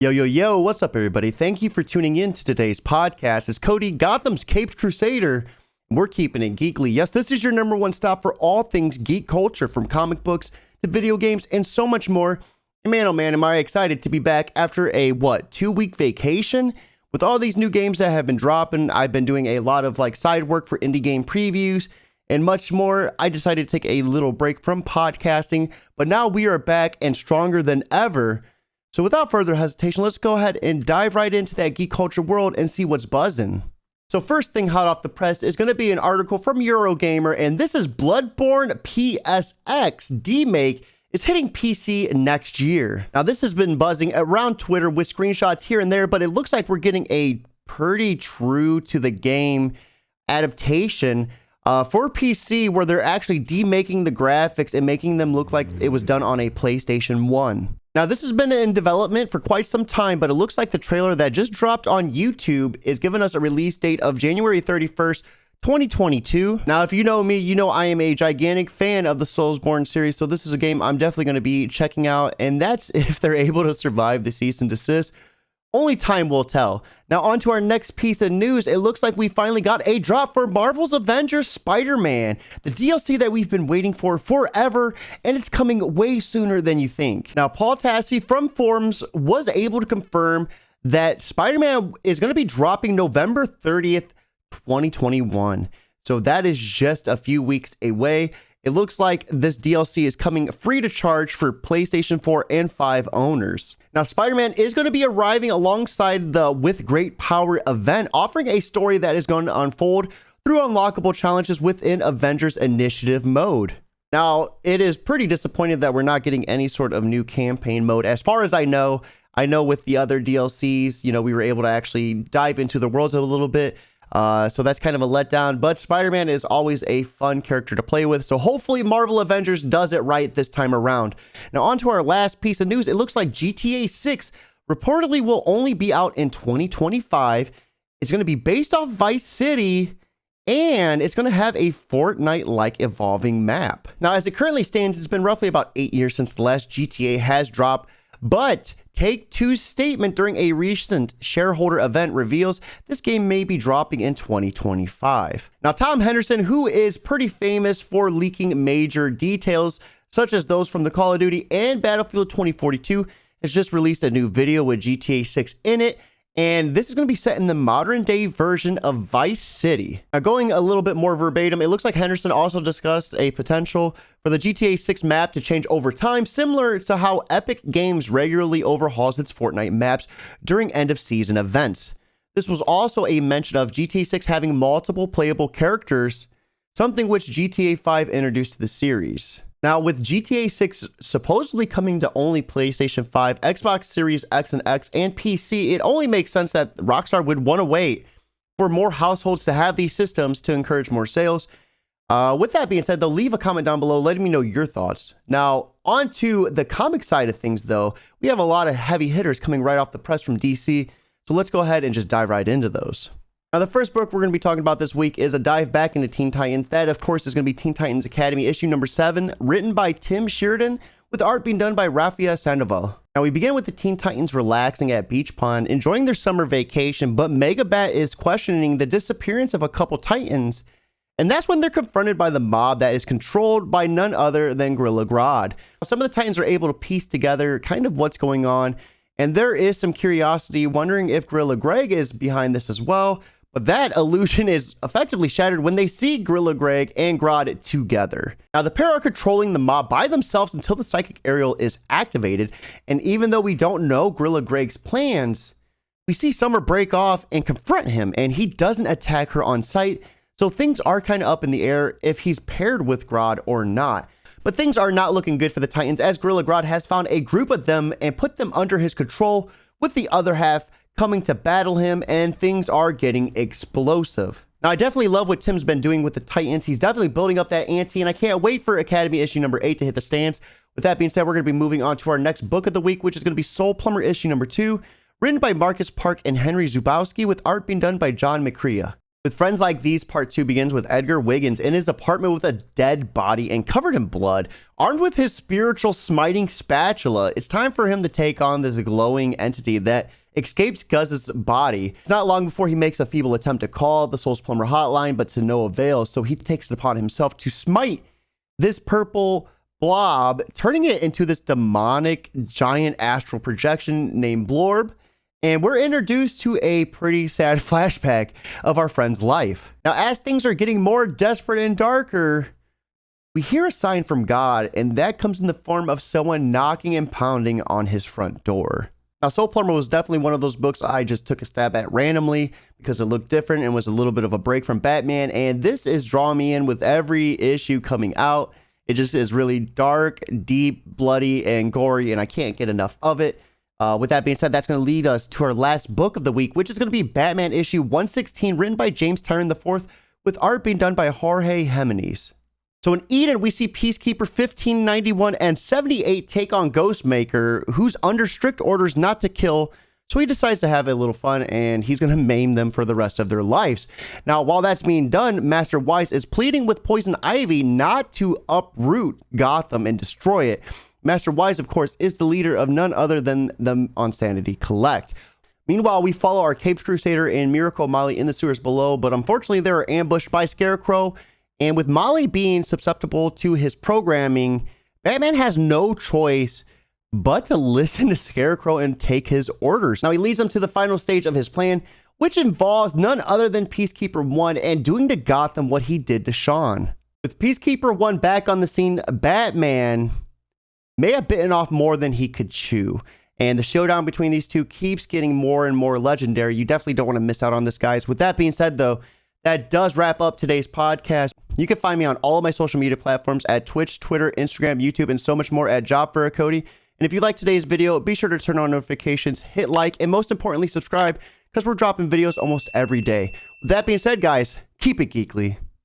Yo, yo, yo, what's up, everybody? Thank you for tuning in to today's podcast. It's Cody, Gotham's Caped Crusader. We're keeping it geekly. Yes, this is your number one stop for all things geek culture, from comic books to video games and so much more. And man, oh man, am I excited to be back after a, 2-week vacation? With all these new games that have been dropping, I've been doing a lot of side work for indie game previews and much more. I decided to take a little break from podcasting, but now we are back and stronger than ever. So without further hesitation, let's go ahead and dive right into that geek culture world and see what's buzzing. So first thing hot off the press is going to be an article from Eurogamer, and this is Bloodborne PSX Demake is hitting PC next year. Now this has been buzzing around Twitter with screenshots here and there, but it looks like we're getting a pretty true to the game adaptation for PC, where they're actually demaking the graphics and making them look like it was done on a PlayStation 1. Now, this has been in development for quite some time, but it looks like the trailer that just dropped on YouTube is giving us a release date of January 31st, 2022. Now, if you know me, you know I am a gigantic fan of the Soulsborne series, so this is a game I'm definitely going to be checking out, and that's if they're able to survive the cease and desist. Only time will tell. Now, on to our next piece of news. It looks like we finally got a drop for Marvel's Avenger Spider-Man, the DLC that we've been waiting for forever, and it's coming way sooner than you think. Now, Paul Tassi from Forums was able to confirm that Spider-Man is going to be dropping November 30th, 2021. So that is just a few weeks away. It looks like this DLC is coming free to charge for PlayStation 4 and 5 owners. Now, Spider-Man is going to be arriving alongside the With Great Power event, offering a story that is going to unfold through unlockable challenges within Avengers Initiative mode. Now, it is pretty disappointing that we're not getting any sort of new campaign mode. As far as I know with the other DLCs, we were able to actually dive into the worlds a little bit. So that's kind of a letdown, but Spider-Man is always a fun character to play with. So hopefully Marvel Avengers does it right this time around. Now on to our last piece of news. It looks like GTA 6 reportedly will only be out in 2025. It's going to be based off Vice City, and it's going to have a Fortnite-like evolving map. Now, as it currently stands, it's been roughly about 8 years since the last GTA has dropped, but Take-Two's statement during a recent shareholder event reveals this game may be dropping in 2025. Now, Tom Henderson, who is pretty famous for leaking major details, such as those from the Call of Duty and Battlefield 2042, has just released a new video with GTA 6 in it. And this is going to be set in the modern day version of Vice City. Now, going a little bit more verbatim, it looks like Henderson also discussed a potential for the GTA 6 map to change over time, similar to how Epic Games regularly overhauls its Fortnite maps during end of season events. This was also a mention of GTA 6 having multiple playable characters, something which GTA 5 introduced to the series. Now, with GTA 6 supposedly coming to only PlayStation 5, Xbox Series X and X, and PC, it only makes sense that Rockstar would want to wait for more households to have these systems to encourage more sales. With that being said, though, leave a comment down below letting me know your thoughts. Now, on to the comic side of things, though. We have a lot of heavy hitters coming right off the press from DC, so let's go ahead and just dive right into those. Now, the first book we're going to be talking about this week is a dive back into Teen Titans. That, of course, is going to be Teen Titans Academy issue number 7, written by Tim Sheridan, with art being done by Rafael Sandoval. Now, we begin with the Teen Titans relaxing at Beach Pond, enjoying their summer vacation, but Megabat is questioning the disappearance of a couple Titans, and that's when they're confronted by the mob that is controlled by none other than Gorilla Grodd. Some of the Titans are able to piece together kind of what's going on, and there is some curiosity wondering if Gorilla Greg is behind this as well. But that illusion is effectively shattered when they see Gorilla Greg and Grodd together. Now, the pair are controlling the mob by themselves until the psychic aerial is activated. And even though we don't know Gorilla Greg's plans, we see Summer break off and confront him, and he doesn't attack her on sight. So things are kind of up in the air if he's paired with Grodd or not. But things are not looking good for the Titans, as Gorilla Grodd has found a group of them and put them under his control, with the other half coming to battle him, and things are getting explosive. Now, I definitely love what Tim's been doing with the Titans. He's definitely building up that ante, and I can't wait for Academy issue number 8 to hit the stands. With that being said, we're going to be moving on to our next book of the week, which is going to be Soul Plumber issue number 2, written by Marcus Park and Henry Zubowski, with art being done by John McCrea. With Friends Like These, Part 2 begins with Edgar Wiggins in his apartment with a dead body and covered in blood. Armed with his spiritual smiting spatula, it's time for him to take on this glowing entity that escapes Guz's body. It's not long before he makes a feeble attempt to call the Soul's Plumber hotline, but to no avail, so he takes it upon himself to smite this purple blob, turning it into this demonic giant astral projection named Blorb. And we're introduced to a pretty sad flashback of our friend's life. Now, as things are getting more desperate and darker, we hear a sign from God, and that comes in the form of someone knocking and pounding on his front door. Now, Soul Plumber was definitely one of those books I just took a stab at randomly because it looked different and was a little bit of a break from Batman, and this is drawing me in with every issue coming out. It just is really dark, deep, bloody, and gory, and I can't get enough of it. With that being said, that's going to lead us to our last book of the week, which is going to be Batman issue 116, written by James Tyrion IV, with art being done by Jorge Jimenez. So in Eden, we see Peacekeeper 1591 and 78 take on Ghostmaker, who's under strict orders not to kill, so he decides to have a little fun, and he's going to maim them for the rest of their lives. Now, while that's being done, Master Wise is pleading with Poison Ivy not to uproot Gotham and destroy it. Master Wise, of course, is the leader of none other than the On Sanity Collect. Meanwhile, we follow our Caped Crusader and Miracle Molly in the sewers below, but unfortunately they are ambushed by Scarecrow, and with Molly being susceptible to his programming, Batman has no choice but to listen to Scarecrow and take his orders. Now, he leads them to the final stage of his plan, which involves none other than Peacekeeper 1 and doing to Gotham what he did to Sean. With Peacekeeper 1 back on the scene, Batman may have bitten off more than he could chew, and the showdown between these two keeps getting more and more legendary. You definitely don't want to miss out on this, guys. With that being said, though, that does wrap up today's podcast. You can find me on all of my social media platforms at Twitch, Twitter, Instagram, YouTube, and so much more at Job for a Cody. And if you like today's video, be sure to turn on notifications, hit like, and most importantly, subscribe, because we're dropping videos almost every day. With that being said, guys, keep it geekly.